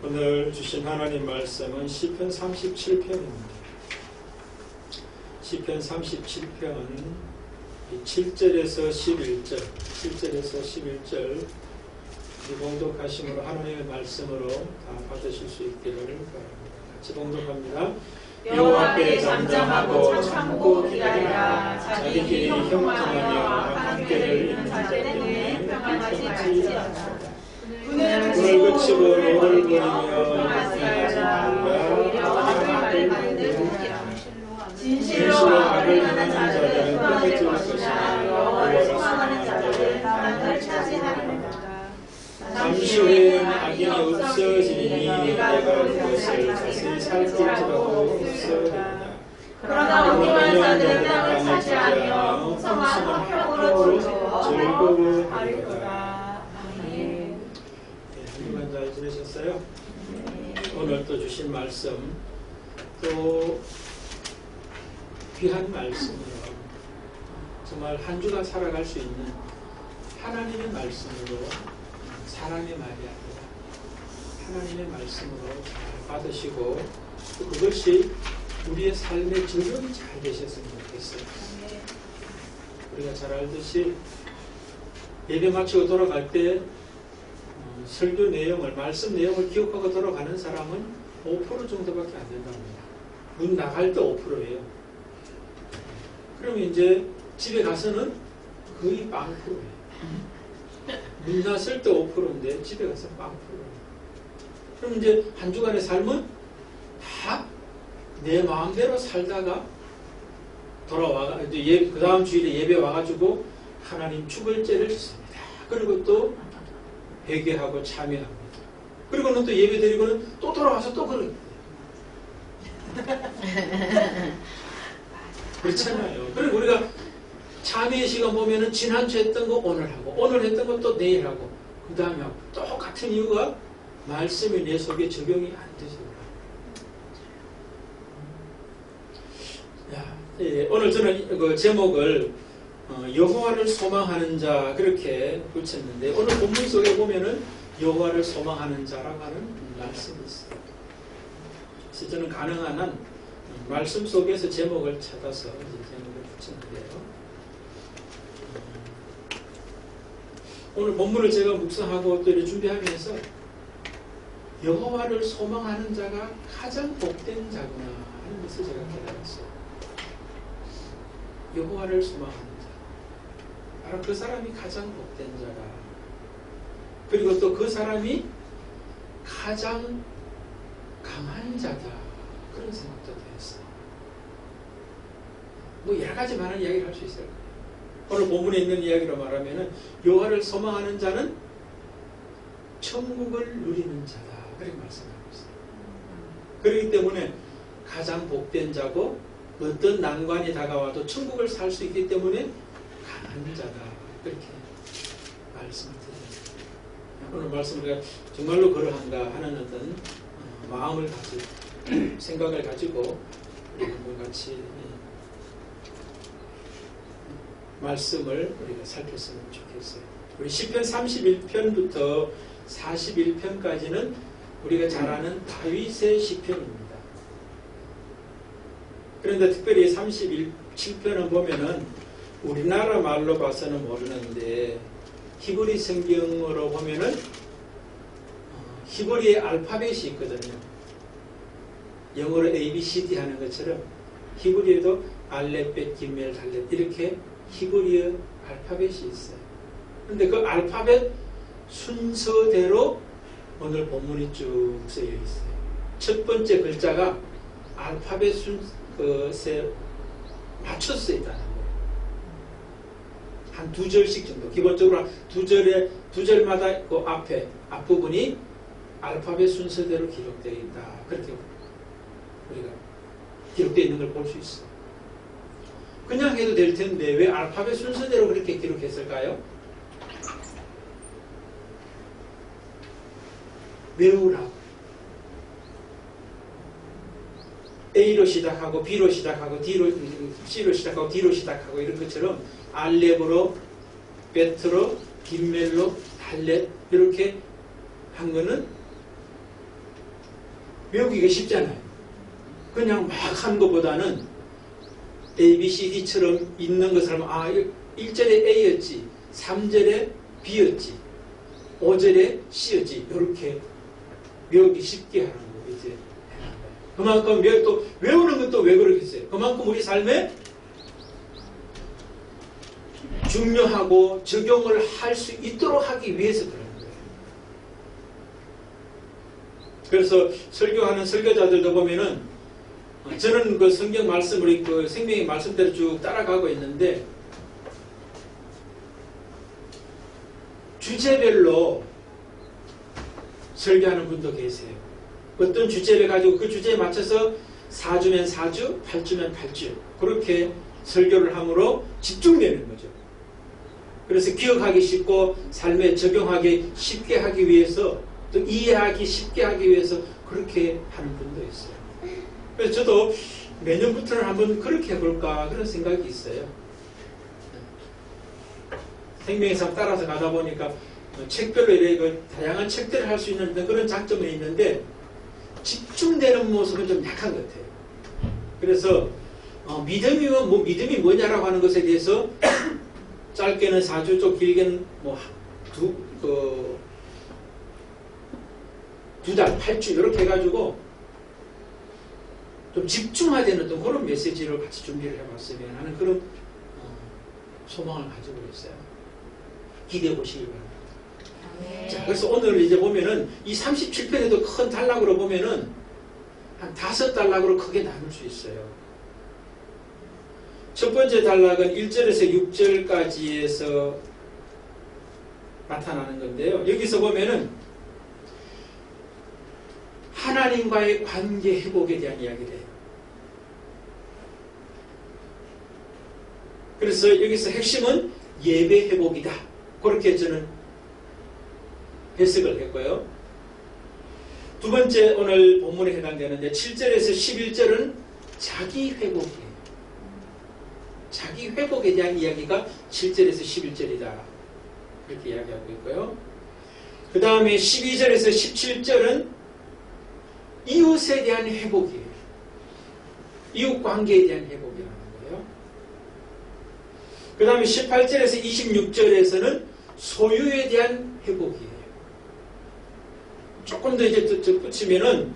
오늘 주신 하나님 말씀은 시편 37편입니다. 시편 37편 7절에서 11절 봉독하심으로 하나님의 말씀으로 다 받으실 수 있기를 바랍니다. 같이 봉독합니다. 여호와 앞에 잠잠하고 참고 기다리라. 자기 길이 형통하며 악한 길을 잃는 자들에게 평안하지 말지어다. 눈을 그치고 노를 버리며 하지 말라. 진실로 악을 행하는 자들은 끝에 줄 것이나 여호와를 소망하는 자들은 나를 차지하리로다. 잠시 후에는 악인이 없어지니 내가 그것을 자세히 살필지라도 없어지리라. 그러나 엉뚱한 자들은 땅을 차지하며 풍성한 평으로 즐거워하리로다. 한주간 잘 지내셨어요? 오늘 또 주신 말씀 또 귀한 말씀으로 정말 한 주간 살아갈 수 있는 하나님의 말씀으로 사람의 말이 아니라 하나님의 말씀으로 잘 받으시고 또 그것이 우리의 삶의 적용이 잘 되셨으면 좋겠어요. 우리가 잘 알듯이 예배 마치고 돌아갈 때 설교 내용을, 말씀 내용을 기억하고 돌아가는 사람은 5% 정도밖에 안 된답니다. 문 나갈 때 5%예요. 그러면 이제 집에 가서는 거의 0%예요. 문 났을 때 5%인데 집에 가서 0%예요. 그럼 이제 한 주간의 삶은 다 내 마음대로 살다가 돌아와, 이제 그 다음 주일에 예배 와가지고 하나님 축을제를 짓습니다. 그리고 또 회개하고 참여합니다. 그리고는 또 예배 드리고는 또 돌아와서 또 그러게. 그렇잖아요. 그리고 우리가 참여의 시간 보면은 지난주 했던 거 오늘 하고, 오늘 했던 거 또 내일 하고, 그 다음에 하고, 똑같은 이유가 말씀이 내 속에 적용이 안 되죠. 오늘 저는 그 제목을 여호와를 소망하는 자 그렇게 붙였는데 오늘 본문 속에 보면은 여호와를 소망하는 자라고 하는 말씀이 있어요. 그래서 저는 가능한 한 말씀 속에서 제목을 찾아서 제목을 붙였는데요. 오늘 본문을 제가 묵상하고 또 이렇게 준비하면서 여호와를 소망하는 자가 가장 복된 자구나 하는 것을 제가 깨달았어요. 여호와를 소망하는 자, 바로 그 사람이 가장 복된 자다. 그리고 또 그 사람이 가장 강한 자다. 그런 생각도 되었어요. 뭐 여러 가지 많은 이야기를 할 수 있어요. 오늘 본문에 있는 이야기로 말하면은 여호와를 소망하는 자는 천국을 누리는 자다. 그렇게 말씀하고 있어요. 그렇기 때문에 가장 복된 자고 어떤 난관이 다가와도 천국을 살 수 있기 때문에 강한 자다. 그렇게 말씀을 드립니다. 오늘 말씀 우리가 정말로 그러한가 하는 어떤 마음을 가지고 생각을 가지고 우리 같이 말씀을 우리가 살폈으면 좋겠어요. 우리 시편 31편부터 41편까지는 우리가 잘 아는 다윗의 시편입니다. 그런데 특별히 37편을 보면은 우리나라 말로 봐서는 모르는데 히브리 성경으로 보면은 히브리의 알파벳이 있거든요. 영어로 ABCD 하는 것처럼 히브리에도 알렙벳, 기멜, 달렙 이렇게 히브리의 알파벳이 있어요. 그런데 그 알파벳 순서대로 오늘 본문이 쭉 쓰여 있어요. 첫 번째 글자가 알파벳 순서에 맞춰서 있다는 거예요. 한 2절씩 정도. 기본적으로 두 절마다 그 앞부분이 알파벳 순서대로 기록되어 있다. 그렇게 우리가 기록되어 있는 걸 볼 수 있어요. 그냥 해도 될 텐데 왜 알파벳 순서대로 그렇게 기록했을까요? 외우라고. A로 시작하고 B로 시작하고 C로 시작하고 D로 시작하고 이런 것처럼 알렙으로 베트로 김멜로 달렙 이렇게 한 거는 외우기가 쉽잖아요. 그냥 막 하는 것보다는 A, B, C, D처럼 있는 것을 하면 1절에 A였지, 3절에 B였지, 5절에 C였지, 이렇게 외우기 쉽게 하는 거 이제 그만큼 또 외우는 것도 왜 그러겠어요? 그만큼 우리 삶에 중요하고 적용을 할 수 있도록 하기 위해서 그러는 거예요. 그래서 설교하는 설교자들도 보면은 저는 그 성경 말씀을 그 생명의 말씀대로 쭉 따라가고 있는데 주제별로 설교하는 분도 계세요. 어떤 주제를 가지고 그 주제에 맞춰서 4주면 4주, 8주면 8주 그렇게 설교를 함으로 집중되는 거죠. 그래서 기억하기 쉽고 삶에 적용하기 쉽게 하기 위해서 또 이해하기 쉽게 하기 위해서 그렇게 하는 분도 있어요. 그래서 저도 내년부터는 한번 그렇게 해볼까 그런 생각이 있어요. 생명의 삶 따라서 가다 보니까 책별로 이렇게 다양한 책들을 할 수 있는 그런 장점은 있는데 집중되는 모습은 좀 약한 것 같아요. 그래서 믿음이면 믿음이 뭐냐라고 하는 것에 대해서 짧게는 4주, 좀 길게는 두 달, 8주 이렇게 해가지고 좀 집중화되는 어떤 그런 메시지를 같이 준비를 해봤으면 하는 그런 소망을 가지고 있어요. 기대해 보시기 바랍니다. 네. 자, 그래서 오늘 이제 보면은 이 37편에도 큰 단락으로 보면은 한 5단락으로 크게 나눌 수 있어요. 첫 번째 단락은 1절에서 6절까지에서 나타나는 건데요. 여기서 보면은 하나님과의 관계 회복에 대한 이야기를 해요. 그래서 여기서 핵심은 예배 회복이다. 그렇게 저는 해석을 했고요. 두 번째 오늘 본문에 해당되는데 7절에서 11절은 자기 회복이에요. 자기 회복에 대한 이야기가 7절에서 11절이다. 이렇게 이야기하고 있고요. 그 다음에 12절에서 17절은 이웃에 대한 회복이에요. 이웃 관계에 대한 회복이라는 거예요. 그 다음에 18절에서 26절에서는 소유에 대한 회복이에요. 조금 더 이제 덧붙이면은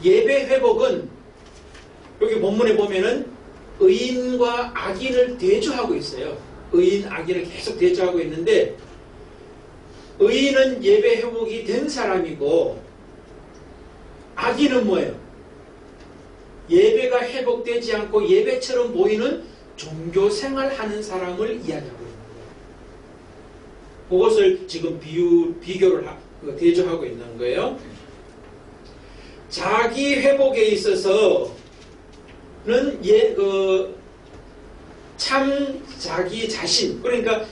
예배 회복은 여기 본문에 보면은 의인과 악인을 대조하고 있어요. 의인, 악인을 계속 대조하고 있는데 의인은 예배 회복이 된 사람이고 악인은 뭐예요? 예배가 회복되지 않고 예배처럼 보이는 종교생활하는 사람을 이야기하고 있는 거예요. 그것을 지금 비교를 대조하고 있는 거예요. 자기 회복에 있어서는 참 자기 자신, 그러니까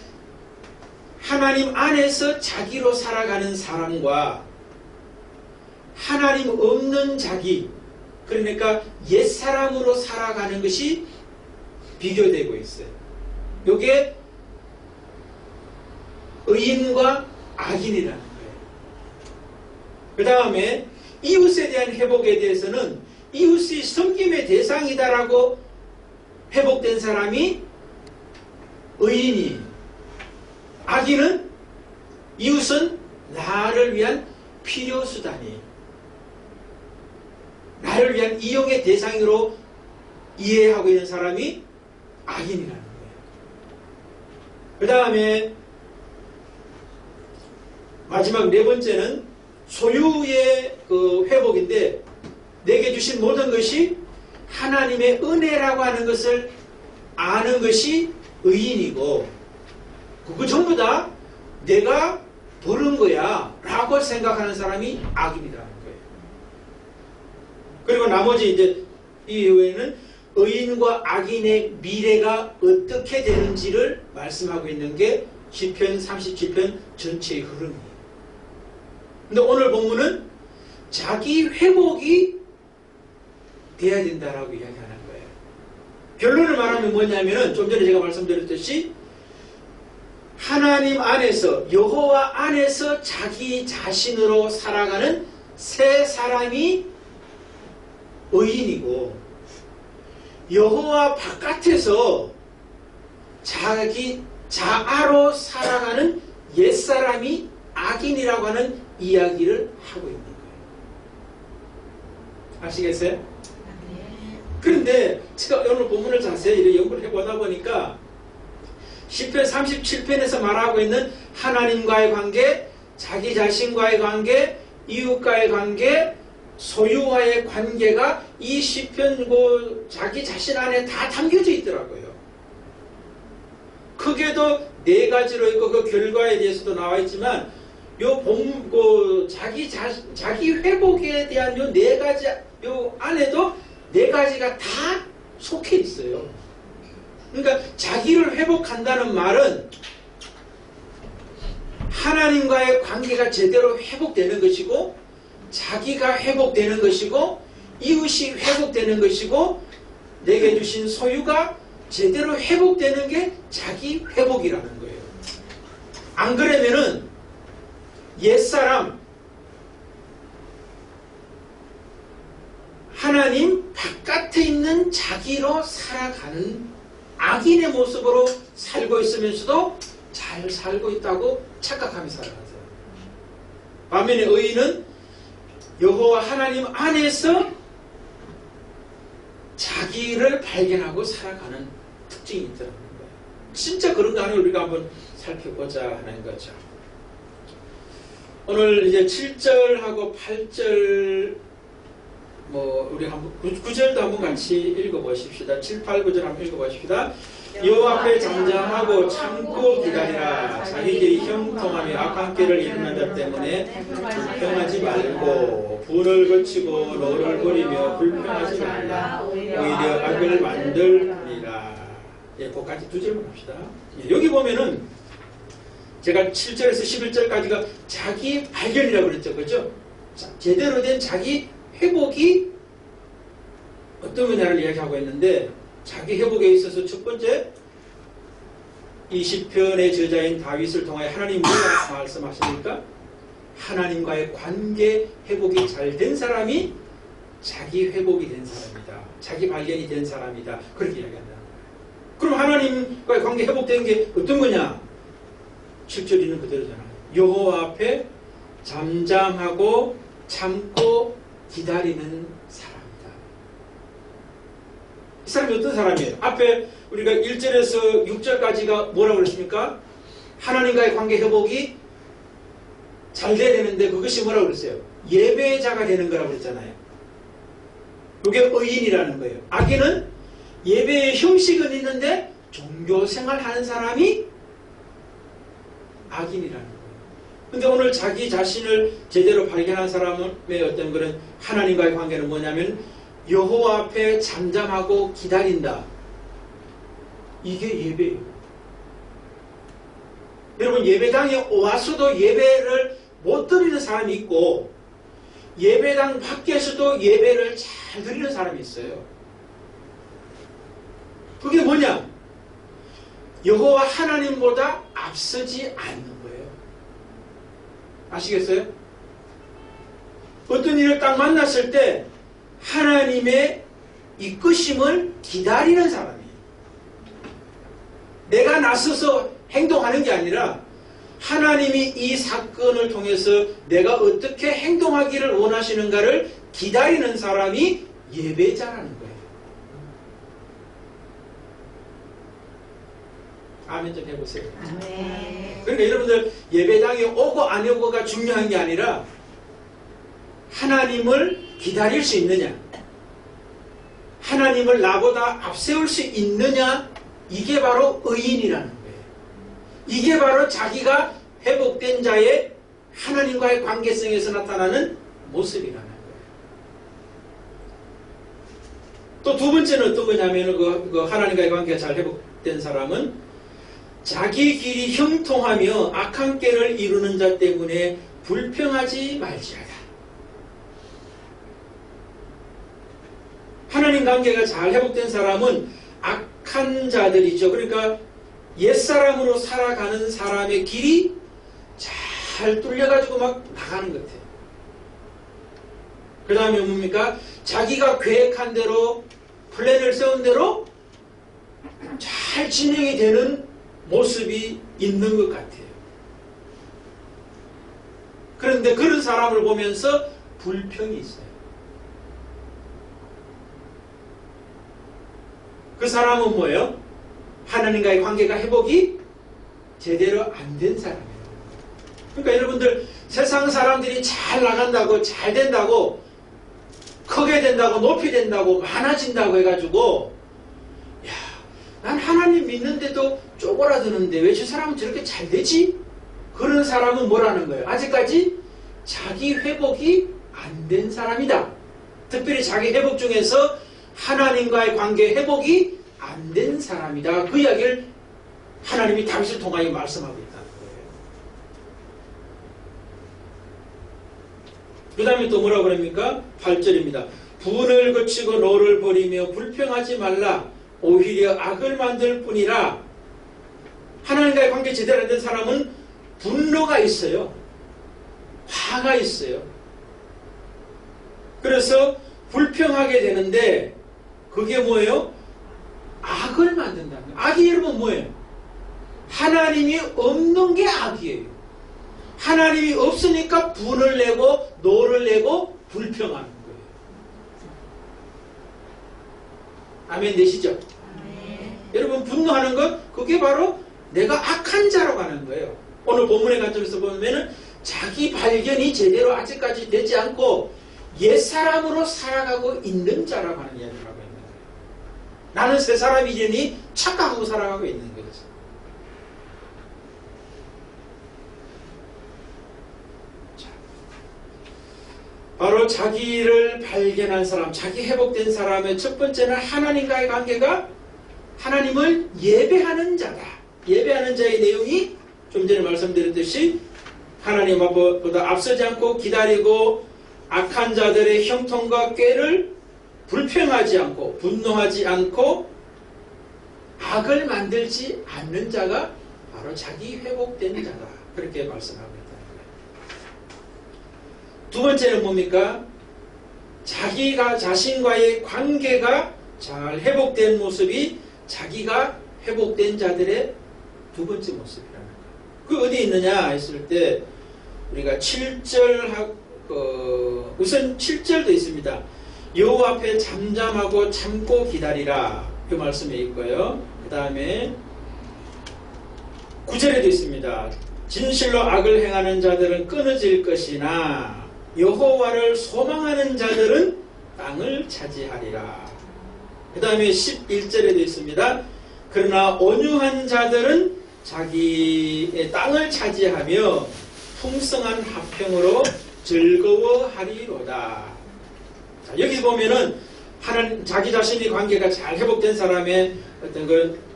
하나님 안에서 자기로 살아가는 사람과 하나님 없는 자기, 그러니까 옛사람으로 살아가는 것이 비교되고 있어요. 이게 의인과 악인이라는 거예요. 그 다음에 이웃에 대한 회복에 대해서는 이웃이 섬김의 대상이다라고 회복된 사람이 의인이, 악인은 이웃은 나를 위한 필요수단이, 나를 위한 이용의 대상으로 이해하고 있는 사람이 악인이라는 거예요. 그 다음에 마지막 네 번째는 소유의 회복인데, 내게 주신 모든 것이 하나님의 은혜라고 하는 것을 아는 것이 의인이고, 그거 전부 다 내가 버는 거야 라고 생각하는 사람이 악인이라는 거예요. 그리고 나머지 이제 이후에는 의인과 악인의 미래가 어떻게 되는지를 말씀하고 있는 게 시편 37편 전체의 흐름이에요. 근데 오늘 본문은 자기 회복이 돼야 된다라고 이야기하는 거예요. 결론을 말하면 뭐냐면은 좀 전에 제가 말씀드렸듯이 하나님 안에서, 여호와 안에서 자기 자신으로 살아가는 세 사람이 의인이고 여호와 바깥에서 자기 자아로 살아가는 옛사람이 악인이라고 하는 이야기를 하고 있는 거예요. 아시겠어요? 그런데 제가 오늘 본문을 자세히 연구를 해보다 보니까 시편 37편에서 말하고 있는 하나님과의 관계, 자기 자신과의 관계, 이웃과의 관계, 소유와의 관계가 이 시편 자기 자신 안에 다 담겨져 있더라고요. 크게도 네 가지로 있고 그 결과에 대해서도 나와 있지만 자기 회복에 대한 요 네 가지 요 안에도 네 가지가 다 속해 있어요. 그러니까 자기를 회복한다는 말은 하나님과의 관계가 제대로 회복되는 것이고 자기가 회복되는 것이고 이웃이 회복되는 것이고 내게 주신 소유가 제대로 회복되는 게 자기 회복이라는 거예요. 안 그러면은 옛사람 하나님 바깥에 있는 자기로 살아가는 악인의 모습으로 살고 있으면서도 잘 살고 있다고 착각하며 살아가세요. 반면에 의인은 여호와 하나님 안에서 자기를 발견하고 살아가는 특징이 있다는 거예요. 진짜 그런가 하는 걸 우리가 한번 살펴보자 하는 거죠. 오늘 이제 7절하고 8절 우리 한번 9절도 한번 같이 읽어보십시다. 7, 8, 9절 한번 읽어보십시다. 여호와 앞에 잠잠하고 참고 기다리라. 자기 길이 형통하며 악한 길을 이루는 자 때문에 불평하지 말고 분을 거치고 노를 버리며 불평하지 말라. 오히려 악을 만들리라. 예, 그까지 두 절만 합시다. 예, 여기 보면은 제가 7절에서 11절까지가 자기 발견이라고 그랬죠. 그죠? 제대로 된 자기 회복이 어떤 거냐를 이야기하고 있는데 자기 회복에 있어서 첫 번째 이 시편의 저자인 다윗을 통하여 하나님 뭐라고 말씀하십니까? 하나님과의 관계 회복이 잘 된 사람이 자기 회복이 된 사람이다. 자기 발견이 된 사람이다. 그렇게 이야기한다는 거예요. 그럼 하나님과의 관계 회복된 게 어떤 거냐? 7절 있는 그대로잖아요. 여호와 앞에 잠잠하고 참고 기다리는 사람이다. 이 사람이 어떤 사람이에요? 앞에 우리가 1절에서 6절까지가 뭐라고 그랬습니까? 하나님과의 관계 회복이 잘 돼야 되는데 그것이 뭐라고 그랬어요? 예배자가 되는 거라고 그랬잖아요. 이게 의인이라는 거예요. 악인은 예배의 형식은 있는데 종교생활하는 사람이 악인이라는 거예요. 근데 오늘 자기 자신을 제대로 발견한 사람의 어떤 그런 하나님과의 관계는 뭐냐면 여호와 앞에 잠잠하고 기다린다. 이게 예배예요. 여러분 예배당에 와서도 예배를 못 드리는 사람이 있고 예배당 밖에서도 예배를 잘 드리는 사람이 있어요. 그게 뭐냐? 여호와 하나님보다 앞서지 않는 거예요. 아시겠어요? 어떤 일을 딱 만났을 때 하나님의 이끄심을 기다리는 사람이에요. 내가 나서서 행동하는 게 아니라 하나님이 이 사건을 통해서 내가 어떻게 행동하기를 원하시는가를 기다리는 사람이 예배자라는 거예요. 아멘 좀 해보세요. 그러니까 여러분들 예배당에 오고 안 오고가 중요한 게 아니라 하나님을 기다릴 수 있느냐, 하나님을 나보다 앞세울 수 있느냐, 이게 바로 의인이라는 거예요. 이게 바로 자기가 회복된 자의 하나님과의 관계성에서 나타나는 모습이라는 거예요. 또 두 번째는 어떤 거냐면 그 하나님과의 관계가 잘 회복된 사람은 자기 길이 형통하며 악한 길을 이루는 자 때문에 불평하지 말지어다. 하나님 관계가 잘 회복된 사람은 악한 자들이죠. 그러니까 옛사람으로 살아가는 사람의 길이 잘 뚫려가지고 막 나가는 것 같아요. 그 다음에 뭡니까? 자기가 계획한 대로 플랜을 세운 대로 잘 진행이 되는 모습이 있는 것 같아요. 그런데 그런 사람을 보면서 불평이 있어요. 그 사람은 뭐예요? 하나님과의 관계가 회복이 제대로 안 된 사람이에요. 그러니까 여러분들 세상 사람들이 잘 나간다고 잘 된다고 크게 된다고 높이 된다고 많아진다고 해가지고 야, 난 하나님 믿는데도 쪼그라드는데 왜 저 사람은 저렇게 잘 되지? 그런 사람은 뭐라는 거예요? 아직까지 자기 회복이 안 된 사람이다. 특별히 자기 회복 중에서 하나님과의 관계 회복이 안 된 사람이다. 그 이야기를 하나님이 다윗을 통하여 말씀하고 있다는 거예요. 그 다음에 또 뭐라고 그럽니까? 8절입니다. 분을 그치고 노를 버리며 불평하지 말라. 오히려 악을 만들 뿐이라. 하나님과의 관계 제대로 안 된 사람은 분노가 있어요. 화가 있어요. 그래서 불평하게 되는데 그게 뭐예요? 악을 만든다는 거예요. 악이 여러분 뭐예요? 하나님이 없는 게 악이에요. 하나님이 없으니까 분을 내고 노를 내고 불평하는 거예요. 아멘 되시죠? 아멘. 여러분 분노하는 것 그게 바로 내가 악한 자로 가는 거예요. 오늘 본문의 관점에서 보면은 자기 발견이 제대로 아직까지 되지 않고 옛사람으로 살아가고 있는 자라고 하는 이야기를 하고 있는 거예요. 나는 새 사람이려니 착각하고 살아가고 있는 거죠. 자, 바로 자기를 발견한 사람, 자기 회복된 사람의 첫 번째는 하나님과의 관계가 하나님을 예배하는 자다. 예배하는 자의 내용이 좀 전에 말씀드렸듯이 하나님 앞보다 앞서지 않고 기다리고 악한 자들의 형통과 꾀를 불평하지 않고 분노하지 않고 악을 만들지 않는 자가 바로 자기 회복된 자다. 그렇게 말씀하고 있다는 거예요. 두 번째는 뭡니까? 자기가 자신과의 관계가 잘 회복된 모습이 자기가 회복된 자들의 두 번째 모습이라는 거예요. 그 어디 있느냐 했을 때 우리가 7절 우선 7절도 있습니다. 여호와 앞에 잠잠하고 참고 기다리라. 그 말씀에 있고요. 그 다음에 9절에도 있습니다. 진실로 악을 행하는 자들은 끊어질 것이나 여호와를 소망하는 자들은 땅을 차지하리라. 그 다음에 11절에도 있습니다. 그러나 온유한 자들은 자기의 땅을 차지하며 풍성한 화평으로 즐거워하리로다. 자, 여기 보면은 하나님 자기 자신의 관계가 잘 회복된 사람의 어떤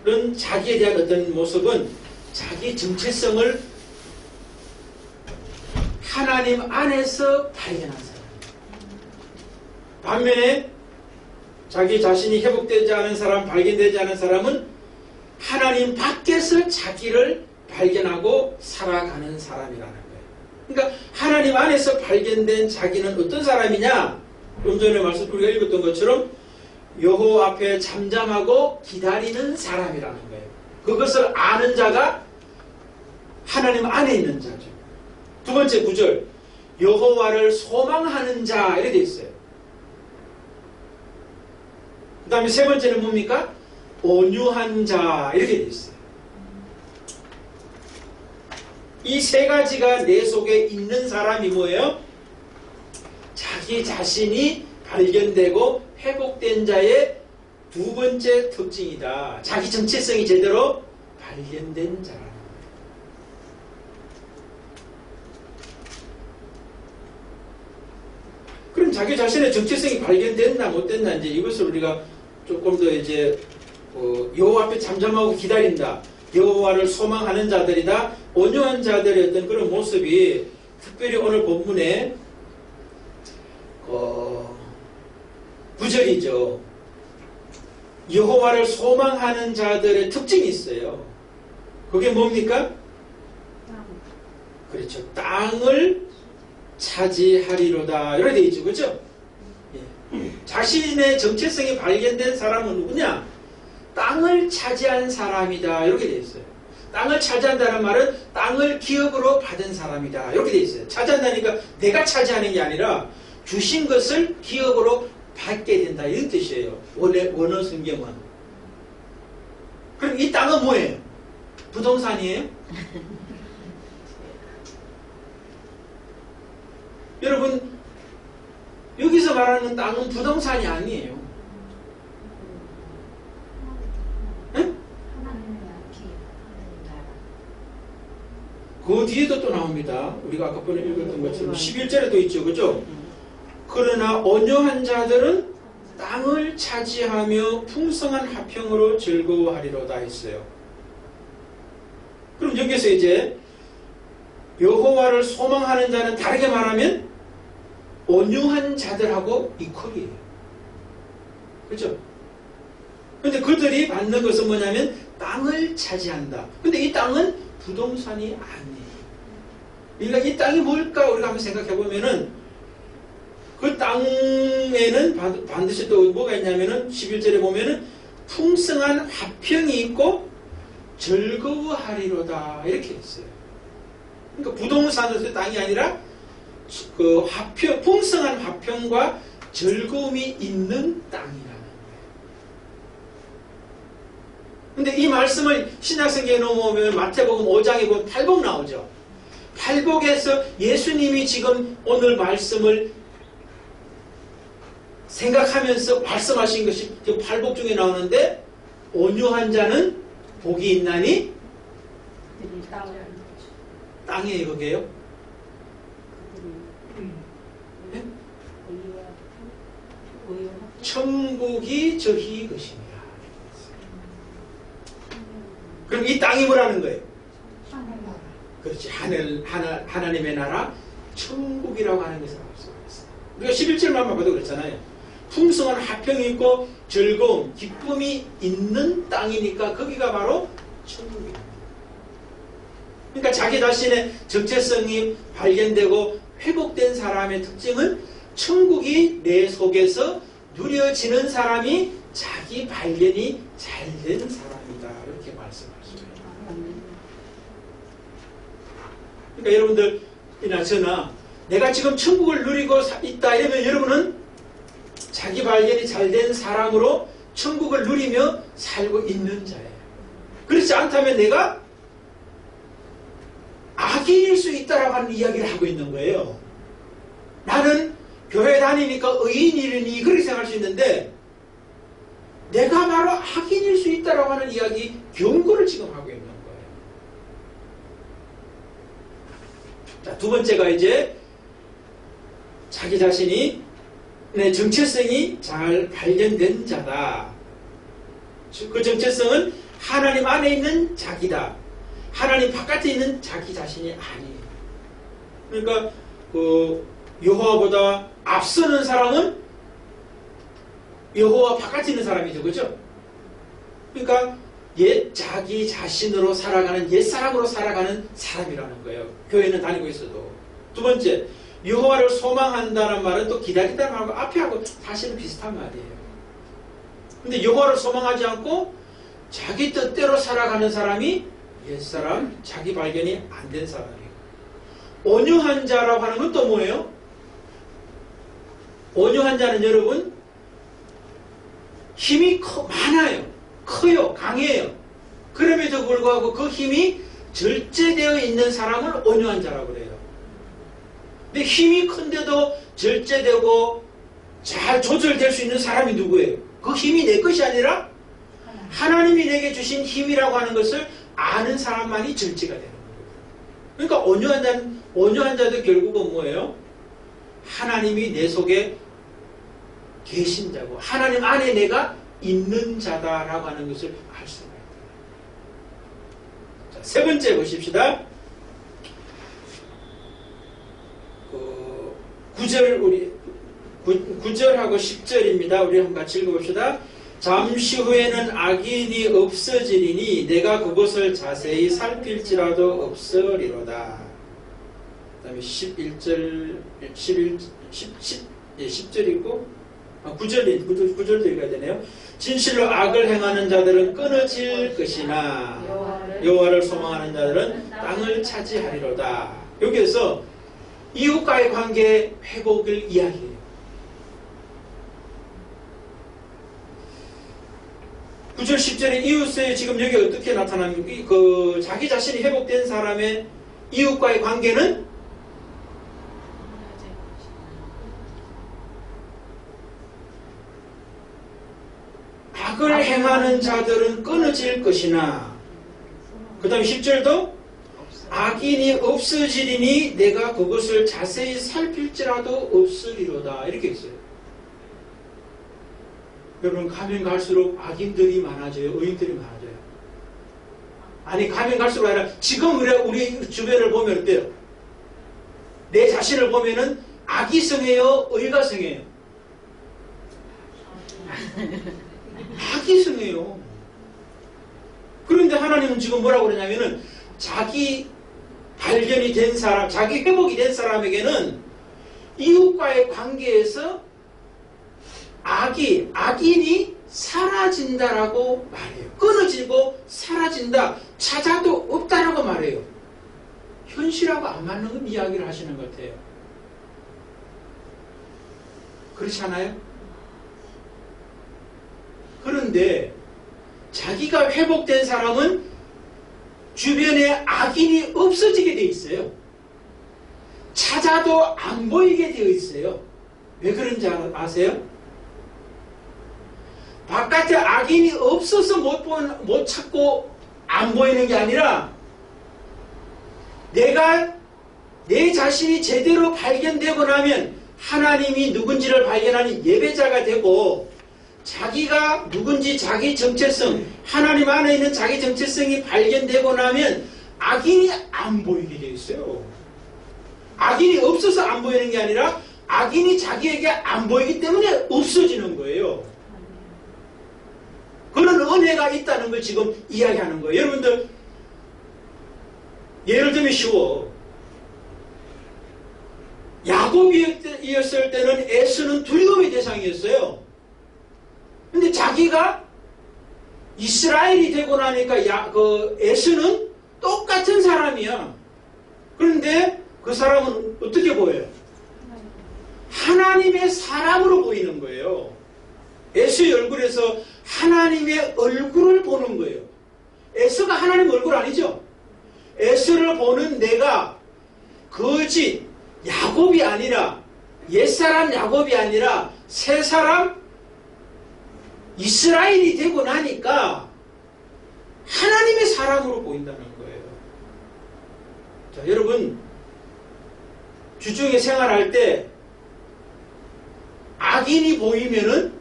그런 자기에 대한 어떤 모습은 자기 정체성을 하나님 안에서 발견한 사람. 반면에 자기 자신이 회복되지 않은 사람, 발견되지 않은 사람은 하나님 밖에서 자기를 발견하고 살아가는 사람이라는 거예요. 그러니까 하나님 안에서 발견된 자기는 어떤 사람이냐? 좀 전에 우리가 읽었던 것처럼 여호와 앞에 잠잠하고 기다리는 사람이라는 거예요. 그것을 아는 자가 하나님 안에 있는 자죠. 두 번째 9절 여호와를 소망하는 자 이렇게 되어 있어요. 그 다음에 세 번째는 뭡니까? 온유한 자 이렇게 되어 있어요. 이 세 가지가 내 속에 있는 사람이 뭐예요? 자기 자신이 발견되고 회복된 자의 두 번째 특징이다. 자기 정체성이 제대로 발견된 자라는 거예요. 그럼 자기 자신의 정체성이 발견됐나 못됐나 이제 이것을 우리가 조금 더 이제 여호와 앞에 잠잠하고 기다린다. 여호와를 소망하는 자들이다. 온유한 자들의 어떤 그런 모습이 특별히 오늘 본문에 9절이죠. 여호와를 소망하는 자들의 특징이 있어요. 그게 뭡니까? 그렇죠. 땅을 차지하리로다. 이렇게 되어 있죠. 그렇죠? 자신의 정체성이 발견된 사람은 누구냐? 땅을 차지한 사람이다. 이렇게 되어 있어요. 땅을 차지한다는 말은 땅을 기업으로 받은 사람이다. 이렇게 되어 있어요. 차지한다니까 내가 차지하는 게 아니라 주신 것을 기업으로 받게 된다. 이런 뜻이에요. 원어 성경은. 그럼 이 땅은 뭐예요? 부동산이에요? 여러분, 여기서 말하는 땅은 부동산이 아니에요. 네? 그 뒤에도 또 나옵니다. 우리가 아까 번에 읽었던 것처럼 11절에도 있죠. 그죠? 그러나 온유한 자들은 땅을 차지하며 풍성한 화평으로 즐거워하리로다 했어요. 그럼 여기서 이제 여호와를 소망하는 자는 다르게 말하면 온유한 자들하고 이퀄이에요. 그렇죠? 근데 그들이 받는 것은 뭐냐면 땅을 차지한다. 근데 이 땅은 부동산이 아니에요. 그러니까 이 땅이 뭘까 우리가 한번 생각해 보면은 그 땅에는 반드시 또 뭐가 있냐면은 11절에 보면은 풍성한 화평이 있고 즐거워하리로다 이렇게 했어요. 그러니까 부동산으로서의 땅이 아니라 그 화평, 풍성한 화평과 즐거움이 있는 땅이라는 거예요. 근데 이 말씀을 신약성경에 넘어오면 마태복음 5장에 보면 팔복 나오죠. 팔복에서 예수님이 지금 오늘 말씀을 생각하면서 말씀하신 것이 그 팔복 중에 나오는데 온유한 자는 복이 있나니 땅에 거기에요? 네? 천국이 저희 것입니다. 그럼 이 땅이 뭐라는 거예요? 그렇지. 하나님의 나라 천국이라고 하는 것을 알 수가 있어요. 우리가 11절만 봐도 그렇잖아요. 풍성한 화평이 있고 즐거움, 기쁨이 있는 땅이니까 거기가 바로 천국입니다. 그러니까 자기 자신의 정체성이 발견되고 회복된 사람의 특징은 천국이 내 속에서 누려지는 사람이 자기 발견이 잘 된 사람이다. 이렇게 말씀할 수 있어요. 그러니까 여러분들이나 저나 내가 지금 천국을 누리고 있다 이러면 여러분은 자기 발견이 잘 된 사람으로 천국을 누리며 살고 있는 자예요. 그렇지 않다면 내가 악인일 수 있다라고 하는 이야기를 하고 있는 거예요. 나는 교회 다니니까 의인이니 그렇게 생각할 수 있는데 내가 바로 악인일 수 있다라고 하는 이야기 경고를 지금 하고 있는 거예요. 자, 두 번째가 이제 자기 자신이 내 정체성이 잘 발견된 자다. 그 정체성은 하나님 안에 있는 자기다. 하나님 바깥에 있는 자기 자신이 아니에요. 그러니까 그 여호와보다 앞서는 사람은 여호와 바깥에 있는 사람이죠. 그죠? 그러니까 옛 자기 자신으로 살아가는 옛사람으로 살아가는 사람이라는 거예요. 교회는 다니고 있어도. 두 번째, 여호와를 소망한다는 말은 또 기다린다는 말하고 앞에하고 사실은 비슷한 말이에요. 근데 여호와를 소망하지 않고 자기 뜻대로 살아가는 사람이 옛사람, 자기 발견이 안 된 사람이에요. 온유한 자라고 하는 건 또 뭐예요? 온유한 자는 여러분 힘이 많아요. 커요. 강해요. 그럼에도 불구하고 그 힘이 절제되어 있는 사람을 온유한 자라고 그래요. 근데 힘이 큰데도 절제되고 잘 조절될 수 있는 사람이 누구예요? 그 힘이 내 것이 아니라 하나님이 내게 주신 힘이라고 하는 것을 아는 사람만이 절제가 되는 거예요. 그러니까 온유한 자도 결국은 뭐예요? 하나님이 내 속에 계신 자고 하나님 안에 내가 있는 자다라고 하는 것을 알 수가 있다. 자, 세 번째 보십시다. 9절하고 10절입니다. 우리 한번 같이 읽어봅시다. 잠시 후에는 악인이 없어지리니 내가 그것을 자세히 살필지라도 없으리로다. 그 다음에 10절 있고 구절도 읽어야 되네요. 진실로 악을 행하는 자들은 끊어질 것이나 여호와를 소망하는 자들은 땅을 차지하리로다. 여기에서 이웃과의 관계 회복을 이야기해요. 9절 10절에 이웃에 지금 여기 어떻게 나타납니까? 자기 자신이 회복된 사람의 이웃과의 관계는 악을 행하는 자들은 끊어질 것이나, 그 다음에 10절도 악인이 없어지리니 내가 그것을 자세히 살필지라도 없으리로다. 이렇게 있어요. 여러분, 가면 갈수록 악인들이 많아져요? 의인들이 많아져요? 아니, 가면 갈수록 아니라 지금 우리 주변을 보면 어때요? 내 자신을 보면은 악이 성해요? 의가 성해요? 악이 성해요. 그런데 하나님은 지금 뭐라고 그러냐면은 자기 발견이 된 사람, 자기 회복이 된 사람에게는 이웃과의 관계에서 악인이 사라진다라고 말해요. 끊어지고 사라진다. 찾아도 없다라고 말해요. 현실하고 안 맞는 이야기를 하시는 것 같아요. 그렇지 않아요? 그런데 자기가 회복된 사람은 주변에 악인이 없어지게 돼 있어요. 찾아도 안 보이게 되어 있어요. 왜 그런지 아세요? 바깥에 악인이 없어서 못 찾고 안 보이는 게 아니라 내가 내 자신이 제대로 발견되고 나면 하나님이 누군지를 발견하는 예배자가 되고, 자기가 누군지 자기 정체성, 하나님 안에 있는 자기 정체성이 발견되고 나면 악인이 안 보이게 되어 있어요. 악인이 없어서 안 보이는 게 아니라 악인이 자기에게 안 보이기 때문에 없어지는 거예요. 그런 은혜가 있다는 걸 지금 이야기하는 거예요. 여러분들, 예를 들면 쉬워. 야곱이었을 때는 에서는 두려움의 대상이었어요. 근데 자기가 이스라엘이 되고 나니까 에서는 똑같은 사람이야. 그런데 그 사람은 어떻게 보여요? 하나님의 사람으로 보이는 거예요. 에서의 얼굴에서 하나님의 얼굴을 보는 거예요. 에서가 하나님 얼굴 아니죠? 에서를 보는 내가 거짓 야곱이 아니라, 옛사람 야곱이 아니라 새사람 이스라엘이 되고 나니까 하나님의 사람으로 보인다는 거예요. 자, 여러분, 주중에 생활할 때 악인이 보이면은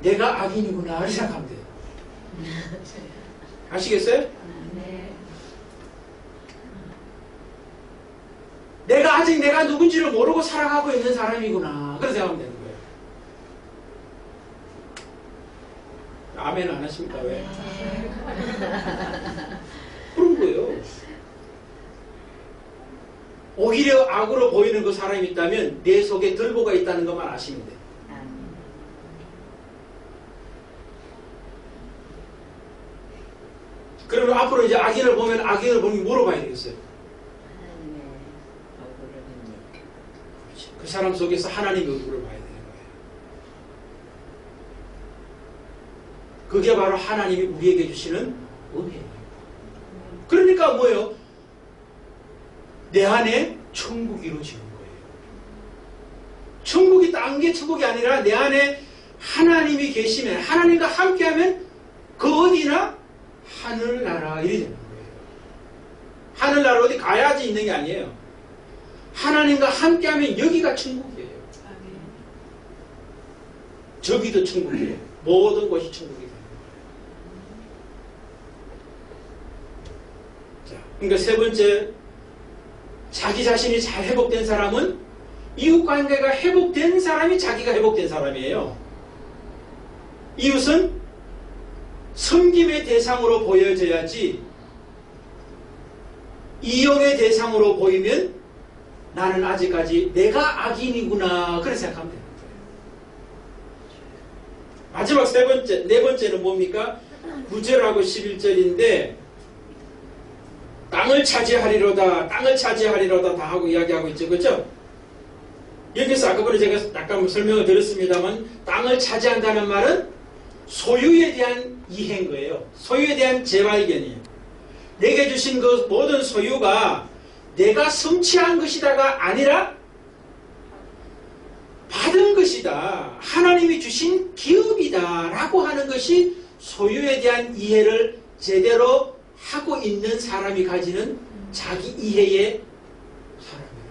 내가 악인이구나 이렇게 생각하면 돼요. 아시겠어요? 네. 내가 아직 내가 누군지를 모르고 살아가고 있는 사람이구나 그렇게 생각하면 되는 거예요. 아멘 안 하십니까? 왜? 그런 거예요. 오히려 악으로 보이는 그 사람이 있다면 내 속에 들보가 있다는 것만 아시면 돼요. 그러면 앞으로 이제 악인을 보면 악인을 보면 물어봐야 되겠어요. 그 사람 속에서 하나님의 얼굴을 봐야 되는 거예요. 그게 바로 하나님이 우리에게 주시는 은혜예요. 그러니까 뭐예요? 내 안에 천국이 이루어지는 거예요. 천국이 딴 게 천국이 아니라 내 안에 하나님이 계시면, 하나님과 함께하면 그 어디나 하늘나라 이래 되는 거예요. 하늘나라 어디 가야지 있는 게 아니에요. 하나님과 함께하면 여기가 천국이에요. 저기도 천국이에요. 모든 곳이 천국이 되는 거예요. 자, 그러니까 세 번째, 자기 자신이 잘 회복된 사람은, 이웃관계가 회복된 사람이 자기가 회복된 사람이에요. 이웃은 섬김의 대상으로 보여져야지 이용의 대상으로 보이면 나는 아직까지 내가 악인이구나 그렇게 생각하면 되는 거예요. 마지막 네 번째는 뭡니까? 9절하고 11절인데 땅을 차지하리로다, 땅을 차지하리로다 다 하고 이야기하고 있죠. 그렇죠? 여기서 아까번에 제가 약간 설명을 드렸습니다만 땅을 차지한다는 말은 소유에 대한 이해인 거예요. 소유에 대한 재발견이에요. 내게 주신 그 모든 소유가 내가 성취한 것이다가 아니라 받은 것이다. 하나님이 주신 기업이다 라고 하는 것이 소유에 대한 이해를 제대로 하고 있는 사람이 가지는 자기 이해의 사람이에요.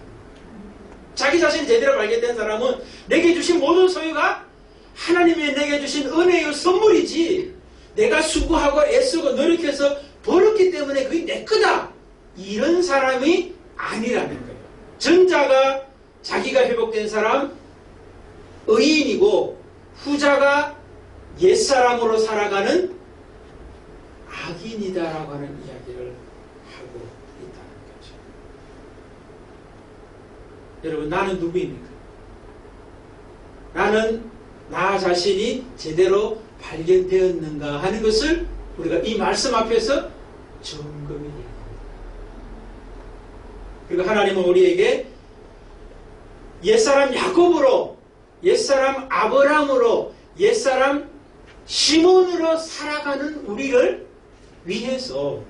자기 자신을 제대로 발견된 사람은 내게 주신 모든 소유가 하나님이 내게 주신 은혜의 선물이지 내가 수고하고 애쓰고 노력해서 벌었기 때문에 그게 내 거다. 이런 사람이 아니라는 거예요. 전자가 자기가 회복된 사람, 의인이고 후자가 옛사람으로 살아가는 악인이다라고 하는 이야기를 하고 있다는 거죠. 여러분, 나는 누구입니까? 나는 나 자신이 제대로 발견되었는가 하는 것을 우리가 이 말씀 앞에서 점검해야 합니다. 그리고 하나님은 우리에게 옛사람 야곱으로, 옛사람 아브라함으로, 옛사람 시몬으로 살아가는 우리를 위해서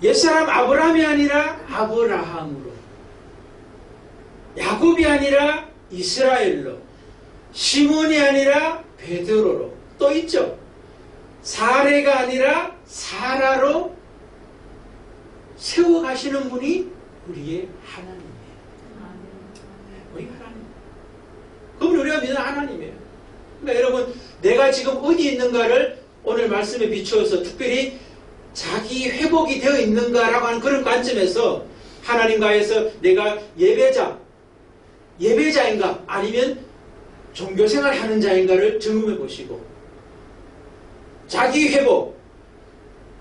옛사람 아브라함이 아니라 아브라함으로, 야곱이 아니라 이스라엘로, 시몬이 아니라 베드로로, 또 있죠. 사레가 아니라 사라로 세워가시는 분이 우리의 하나님이에요. 우리 하나님. 그분 우리가 믿는 하나님이에요. 그러니까 여러분, 내가 지금 어디 있는가를 오늘 말씀에 비추어서 특별히 자기 회복이 되어 있는가라고 하는 그런 관점에서 하나님과에서 내가 예배자인가 아니면 종교생활 하는 자인가를 점검해 보시고, 자기 회복,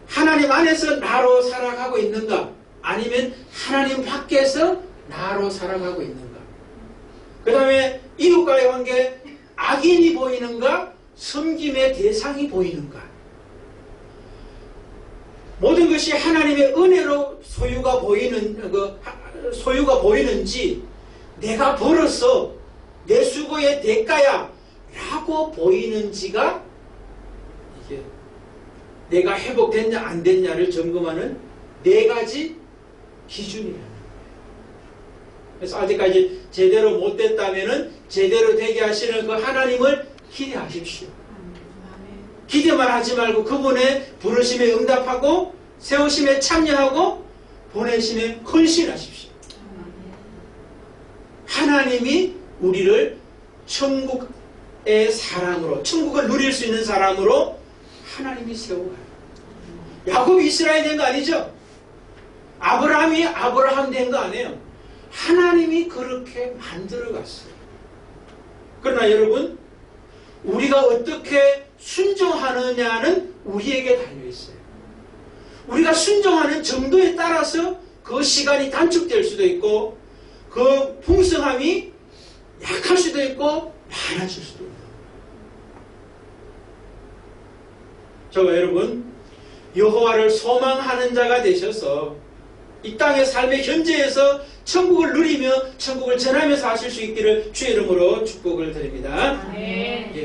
하나님 안에서 나로 살아가고 있는가 아니면 하나님 밖에서 나로 살아가고 있는가, 그 다음에 이웃과의 관계, 악인이 보이는가 섬김의 대상이 보이는가, 모든 것이 하나님의 은혜로 소유가 보이는지 내가 벌어서 내 수고의 대가야 라고 보이는지가 이게 내가 회복됐냐 안 됐냐를 점검하는 4가지 기준이에요. 그래서 아직까지 제대로 못 됐다면 제대로 되게 하시는 그 하나님을 기대하십시오. 기대만 하지 말고 그분의 부르심에 응답하고 세우심에 참여하고 보내심에 헌신하십시오. 하나님이 우리를 천국의 사람으로, 천국을 누릴 수 있는 사람으로 하나님이 세워가요. 야곱이 이스라엘 된 거 아니죠? 아브라함이 아브라함 된 거 아니에요. 하나님이 그렇게 만들어갔어요. 그러나 여러분, 우리가 어떻게 순종하느냐는 우리에게 달려있어요. 우리가 순종하는 정도에 따라서 그 시간이 단축될 수도 있고 그 풍성함이 약할 수도 있고 많아질 수도 있고. 저와 여러분, 여호와를 소망하는 자가 되셔서 이 땅의 삶의 현재에서 천국을 누리며 천국을 전하며 사실 수 있기를 주의 이름으로 축복을 드립니다. 네. 예.